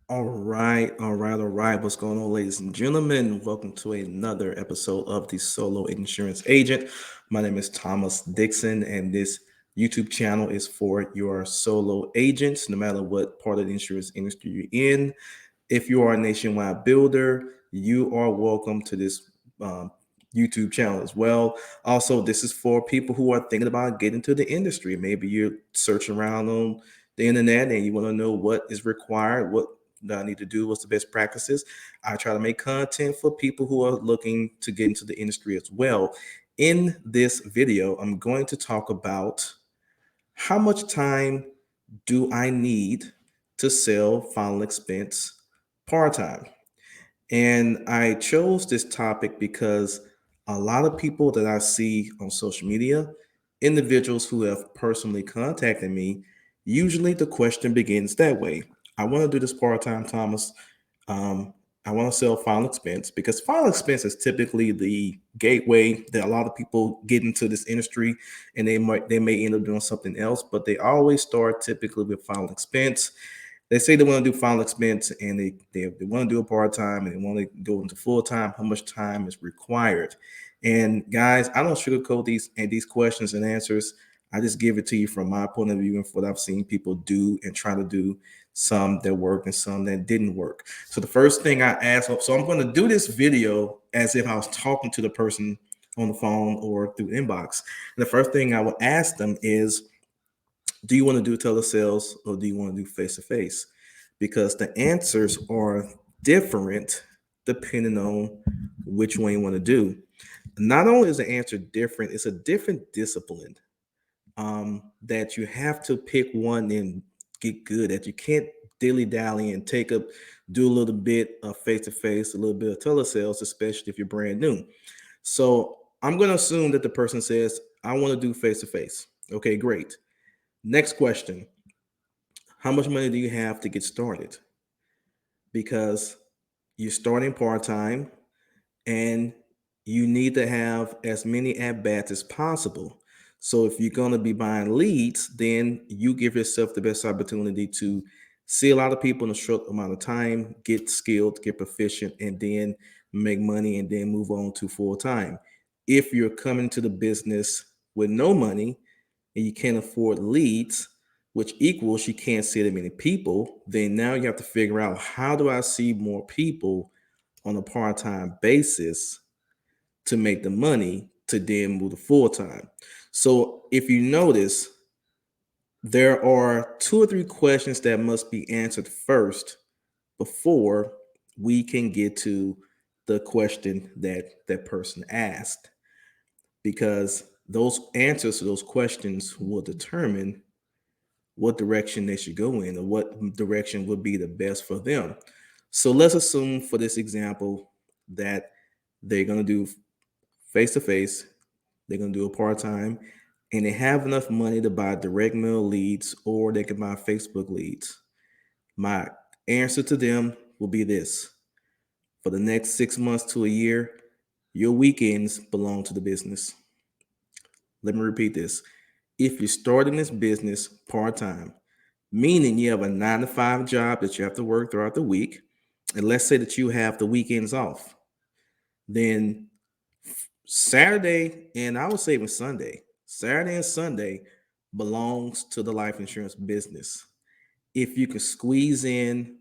All right. What's going on, ladies and gentlemen? Welcome to another episode of the Solo Insurance Agent. My name is Thomas Dixon, and this YouTube channel is for your solo agents, no matter what part of the insurance industry you're in. If you are a nationwide builder, you are welcome to this um, YouTube channel as well. Also, this is for people who are thinking about getting into the industry. Maybe you're searching around on the internet and you want to know what is required, what do I need to do, what's the best practices. I try to make content for people who are looking to get into the industry as well. In this video, I'm going to talk about how much time do I need to sell final expense part time? And I chose this topic because a lot of people that I see on social media, individuals who have personally contacted me, usually the question begins that way. I want to do this part time, Thomas. Um, I want to sell final expense because final expense is typically the gateway that a lot of people get into this industry, and they may end up doing something else, but they always start typically with final expense. They say they want to do final expense and they want to do a part time and they want to go into full time. How much time is required? And guys, I don't sugarcoat these questions and answers. I just give it to you from my point of view and what I've seen people do and try to do. Some that worked and some that didn't work. So the first thing I asked, so I'm going to do this video as if I was talking to the person on the phone or through inbox. And the first thing I would ask them is, do you want to do telesales or do you want to do face to face? Because the answers are different depending on which one you want to do. Not only is the answer different, it's a different discipline that you have to pick one and get good at. You can't dilly dally and do a little bit of face to face, a little bit of telesales, especially if you're brand new. So I'm going to assume that the person says, I want to do face to face. Okay, great. Next question. How much money do you have to get started? Because you're starting part time and you need to have as many at bats as possible. So if you're going to be buying leads, then you give yourself the best opportunity to see a lot of people in a short amount of time, get skilled, get proficient, and then make money and then move on to full time. If you're coming to the business with no money and you can't afford leads, which equals you can't see that many people, then now you have to figure out, how do I see more people on a part-time basis to make the money to then move to full-time. So if you notice, there are two or three questions that must be answered first before we can get to the question that that person asked, because those answers to those questions will determine what direction they should go in or what direction would be the best for them. So let's assume for this example that they're going to do face to face, they're going to do a part time, and they have enough money to buy direct mail leads or they can buy Facebook leads. My answer to them will be this: for the next 6 months to a year, your weekends belong to the business. Let me repeat this. If you're starting this business part time, meaning you have a 9 to 5 job that you have to work throughout the week, and let's say that you have the weekends off, then Saturday and I would say even Saturday and Sunday belongs to the life insurance business. If you can squeeze in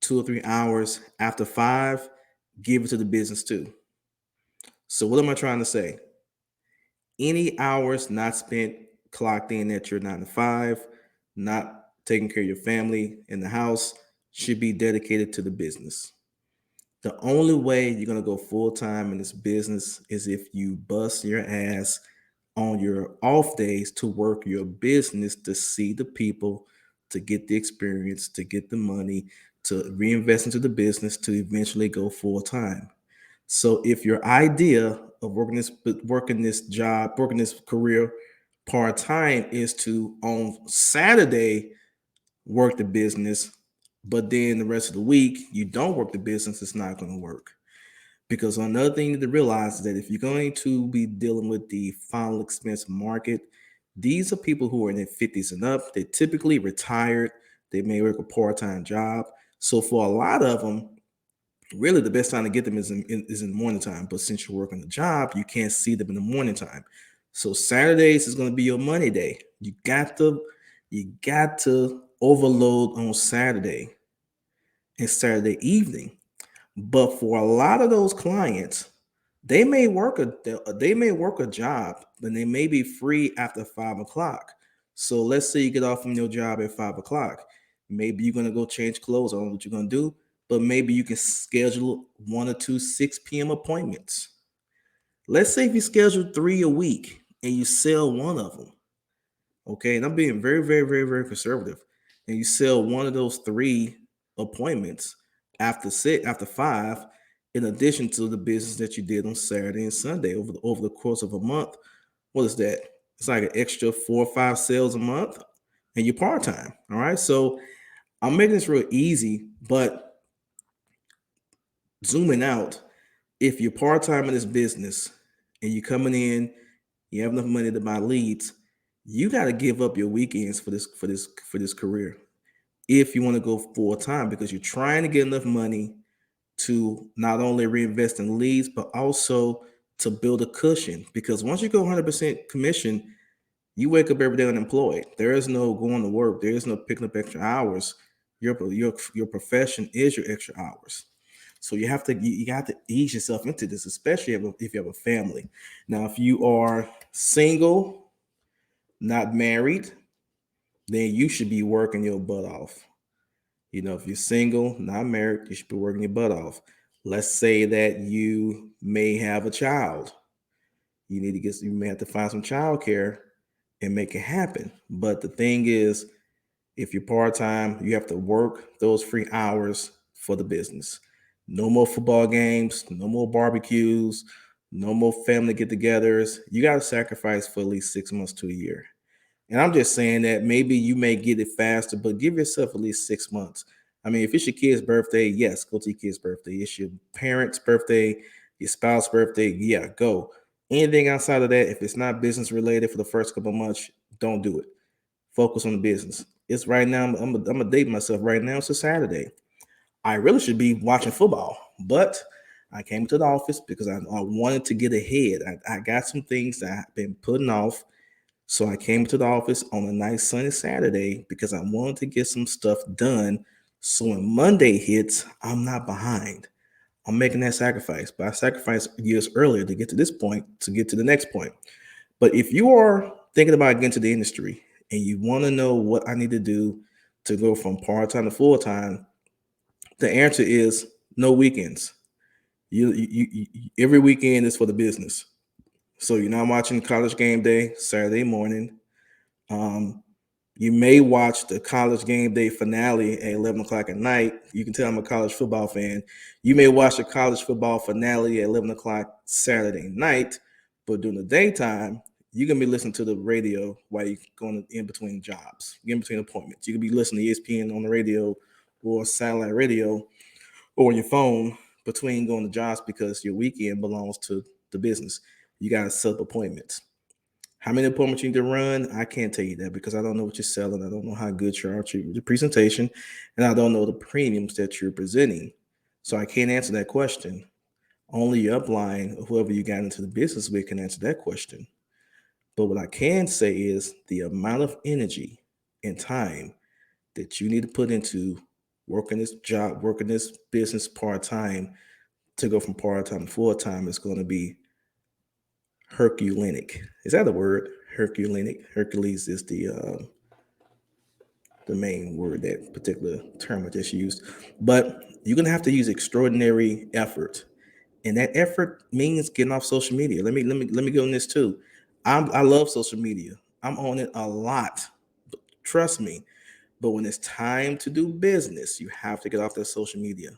2 or 3 hours after 5, give it to the business too. So, what am I trying to say? Any hours not spent clocked in at your 9 to 5, not taking care of your family in the house, should be dedicated to the business. The only way you're going to go full time in this business is if you bust your ass on your off days to work your business, to see the people, to get the experience, to get the money, to reinvest into the business, to eventually go full time. So if your idea of working this career part time is to on Saturday work the business, but then the rest of the week you don't work the business, it's not going to work. Because another thing you need to realize is that if you're going to be dealing with the final expense market, these are people who are in their 50s and up. They're typically retired. They may work a part time job. So for a lot of them, really the best time to get them is in the morning time. But since you're working the job, you can't see them in the morning time. So Saturdays is going to be your money day. You got to overload on Saturday and Saturday evening. But for a lot of those clients, they may work a job, and they may be free after 5 o'clock. So let's say you get off from your job at 5 o'clock. Maybe you're gonna go change clothes. I don't know what you're gonna do, but maybe you can schedule one or two 6 p.m. appointments. Let's say if you schedule three a week and you sell one of them, okay, and I'm being very, very, very, very conservative, and you sell one of those three appointments after 5, in addition to the business that you did on Saturday and Sunday over the course of a month. What is that? It's like an extra 4 or 5 sales a month, and you're part time. All right, so I'm making this real easy, but zooming out, if you're part time in this business and you're coming in, you have enough money to buy leads, you got to give up your weekends for this career if you want to go full time, because you're trying to get enough money to not only reinvest in leads but also to build a cushion. Because once you go 100% commission, you wake up every day unemployed. There is no going to work. There is no picking up extra hours. Your profession is your extra hours. So you got to ease yourself into this, especially if you have a family. Now, if you are single, not married, then you should be working your butt off. If you're single, not married, you should be working your butt off. Let's say that you may have a child. You may have to find some childcare and make it happen. But the thing is, if you're part time, you have to work those free hours for the business. No more football games, no more barbecues, no more family get togethers. You got to sacrifice for at least 6 months to a year. And I'm just saying that maybe you may get it faster, but give yourself at least 6 months. I mean, if it's your kid's birthday, yes, go to your kid's birthday. It's your parents' birthday, your spouse's birthday, yeah, go. Anything outside of that, if it's not business related for the first couple of months, don't do it. Focus on the business. It's right now. I'm date myself right now. It's a Saturday. I really should be watching football, but I came to the office because I wanted to get ahead. I got some things that I've been putting off, so I came to the office on a nice sunny Saturday because I wanted to get some stuff done. So when Monday hits, I'm not behind. I'm making that sacrifice, but I sacrificed years earlier to get to this point, to get to the next point. But if you are thinking about getting to the industry and you want to know what I need to do to go from part time to full time, the answer is no weekends. Every weekend is for the business. So you're not watching College Game Day Saturday morning. Um, you may watch the College Game Day finale at 11 o'clock at night. You can tell I'm a college football fan. You may watch the college football finale at 11 o'clock Saturday night, but during the daytime, you're going to be listening to the radio while you're going in between jobs, in between appointments. You can be listening to ESPN on the radio or satellite radio or on your phone between going to jobs, because your weekend belongs to the business. You got to set up appointments. How many appointments you need to run? I can't tell you that because I don't know what you're selling. I don't know how good you are at your presentation, and I don't know the premiums that you're presenting. So I can't answer that question. Only your upline or whoever you got into the business with can answer that question. But what I can say is the amount of energy and time that you need to put into working this job, working this business part time to go from part time to full time is going to be Herculenic. Is that a word? Herculenic. Hercules is the main word, that particular term I just used. But you're gonna have to use extraordinary effort, and that effort means getting off social media. Let me go on this too. I love social media. I'm on it a lot. Trust me. But when it's time to do business, you have to get off that social media.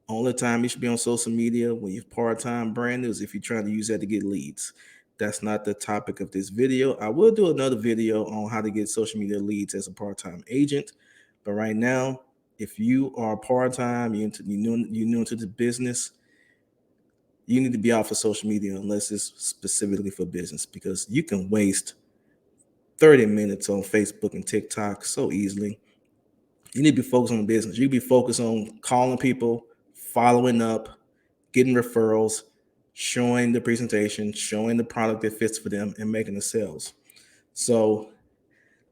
Only time you should be on social media when you're part-time brand new is if you're trying to use that to get leads. That's not the topic of this video. I will do another video on how to get social media leads as a part-time agent. But right now, if you are part-time, you're new into the business, you need to be off of social media unless it's specifically for business, because you can waste 30 minutes on Facebook and TikTok so easily. You need to be focused on the business. You be focused on calling people, following up, getting referrals, showing the presentation, showing the product that fits for them, and making the sales. So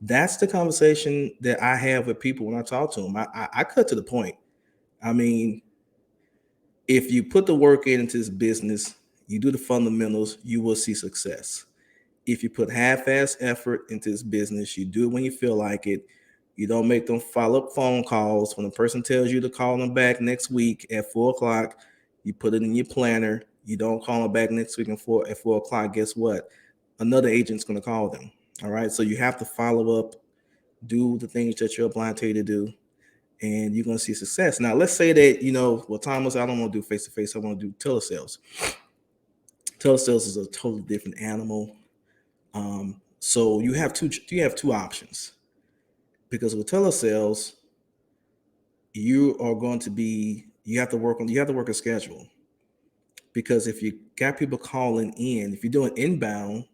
that's the conversation that I have with people when I talk to them. I cut to the point. I mean, if you put the work into this business, you do the fundamentals, you will see success. If you put half-ass effort into this business, you do it when you feel like it. You don't make them follow-up phone calls. When a person tells you to call them back next week at 4 o'clock, you put it in your planner. You don't call them back next week at 4 o'clock. Guess what? Another agent's going to call them. All right. So you have to follow up, do the things that you're applying to you to do, and you're going to see success. Now, let's say that, well, Thomas, I don't want to do face to face. I want to do telesales. Telesales is a totally different animal. So you have two options, because with telesales, you are going to be you have to work a schedule, because if you got people calling in, if you're doing inbound,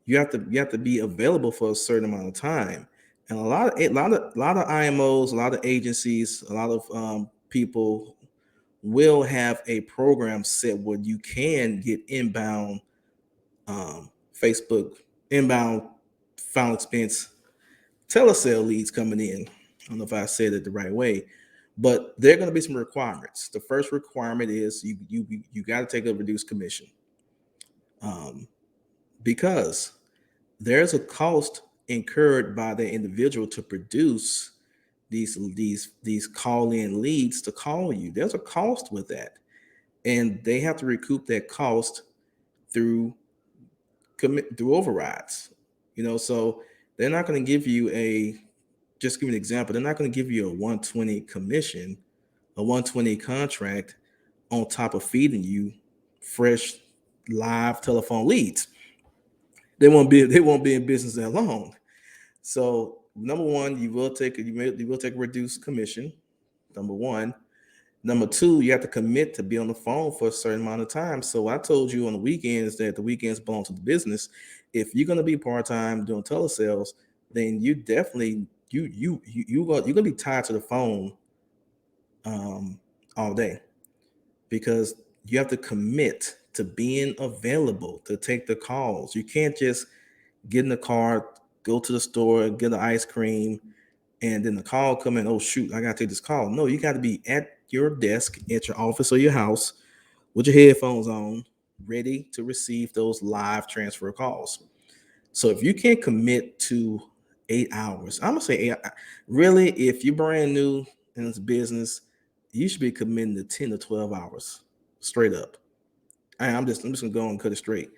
you have to be available for a certain amount of time. And a lot of IMOs, a lot of agencies, a lot of people will have a program set where you can get inbound, Facebook inbound final expense telesale leads coming in. I don't know if I said it the right way, but there are going to be some requirements. The first requirement is you got to take a reduced commission, um, because there's a cost incurred by the individual to produce these call in leads to call you. There's a cost with that, and they have to recoup that cost through through overrides. So they're not going to give you just give you an example. They're not going to give you a 120 commission, a 120 contract on top of feeding you fresh live telephone leads. They won't be in business that long. So number one, you will take a reduced commission. Number one. Number two, you have to commit to be on the phone for a certain amount of time. So I told you on the weekends that the weekends belong to the business. If you're going to be part time doing telesales, then you definitely you're gonna be tied to the phone um, all day, because you have to commit to being available to take the calls. You can't just get in the car, go to the store, get an ice cream, and then the call come in. Oh shoot, I gotta take this call. No, you got to be at your desk, at your office or your house, with your headphones on, ready to receive those live transfer calls. So if you can't commit to 8 hours, I'm gonna say really, if you're brand new in this business, you should be committing to 10 to 12 hours straight up. I'm just gonna go and cut it straight.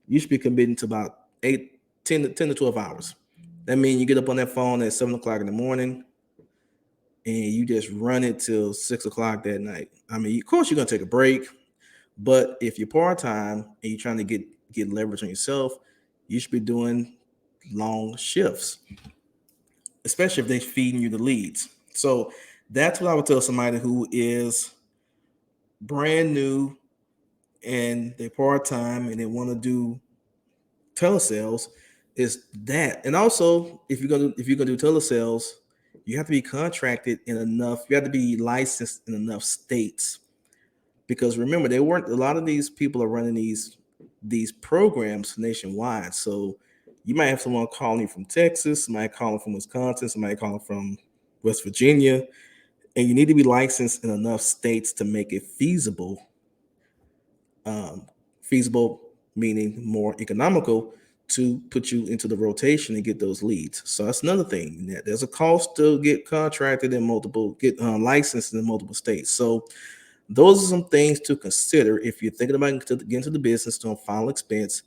You should be committing to about 10 to 12 hours. That means you get up on that phone at 7 o'clock in the morning, and you just run it till 6 o'clock that night. I mean, of course, you're gonna take a break, but if you're part time and you're trying to get leverage on yourself, you should be doing long shifts, especially if they're feeding you the leads. So that's what I would tell somebody who is brand new and they're part time and they want to do telesales, is that. And also, if you're gonna do telesales, you have to be contracted in enough. You have to be licensed in enough states, because remember, they weren't. A lot of these people are running these programs nationwide. So you might have someone calling you from Texas, somebody calling from Wisconsin, somebody calling from West Virginia, and you need to be licensed in enough states to make it feasible. Um, Feasible meaning more economical, to put you into the rotation and get those leads. So that's another thing. There's a cost to get contracted in get licensed in multiple states. So those are some things to consider if you're thinking about getting into the business doing final expense,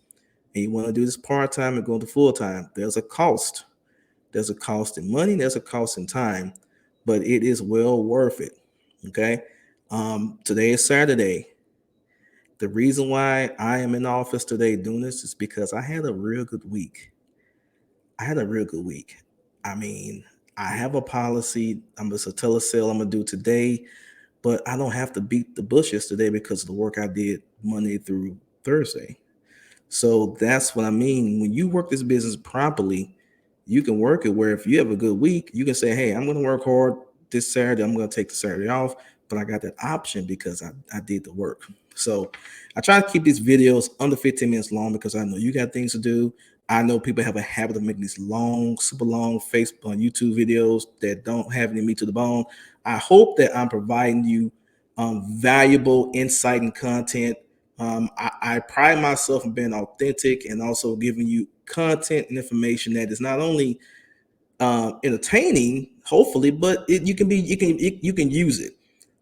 and you want to do this part time and go into full time. There's a cost. There's a cost in money. There's a cost in time, but it is well worth it. Okay. Today is Saturday. The reason why I am in the office today doing this is because I had a real good week. I had a real good week. I mean, I have a policy. I'm just a telesale I'm gonna do today, but I don't have to beat the bushes today because of the work I did Monday through Thursday. So that's what I mean. When you work this business properly, you can work it where if you have a good week, you can say, hey, I'm going to work hard this Saturday. I'm going to take the Saturday off, but I got that option because I did the work. So I try to keep these videos under 15 minutes long because I know you got things to do. I know people have a habit of making these long, super long Facebook on YouTube videos that don't have any meat to the bone. I hope that I'm providing you valuable insight and content. I pride myself in being authentic and also giving you content and information that is not only entertaining, hopefully, but you can use it.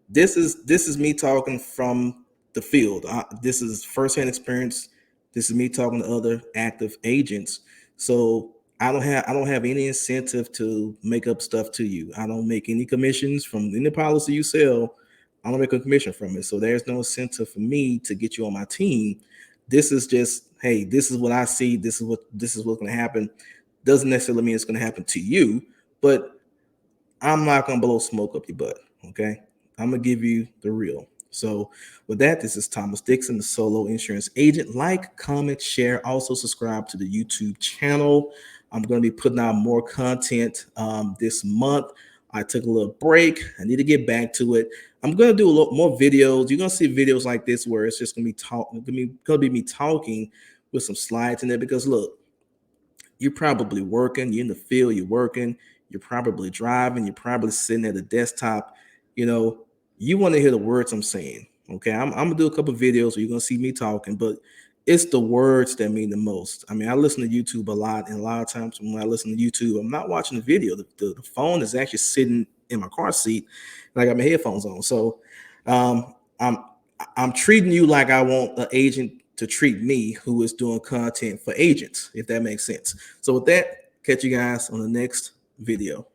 This is me talking from the field. This is firsthand experience. This is me talking to other active agents. So I don't have any incentive to make up stuff to you. I don't make any commissions from any policy you sell. I don't make a commission from it. So there's no incentive for me to get you on my team. This is just, hey, this is what I see. This is what's going to happen. Doesn't necessarily mean it's going to happen to you, but I'm not gonna blow smoke up your butt. Okay. I'm gonna give you the real. So with that, this is Thomas Dixon, the solo insurance agent. Like, comment, share, also subscribe to the YouTube channel. I'm gonna be putting out more content this month. I took a little break. I need to get back to it. I'm gonna do a lot more videos. You're gonna see videos like this where it's just gonna be me talking with some slides in there because look, you're probably working, you're in the field, you're working, you're probably driving, you're probably sitting at a desktop. You know, you want to hear the words I'm saying. Okay. I'm gonna do a couple of videos where you're gonna see me talking, but it's the words that mean the most. I mean, I listen to YouTube a lot, and a lot of times when I listen to YouTube, I'm not watching the video. The phone is actually sitting in my car seat, and I got my headphones on. So um, I'm I'm treating you like I want an agent to treat me who is doing content for agents, if that makes sense. So with that, catch you guys on the next video.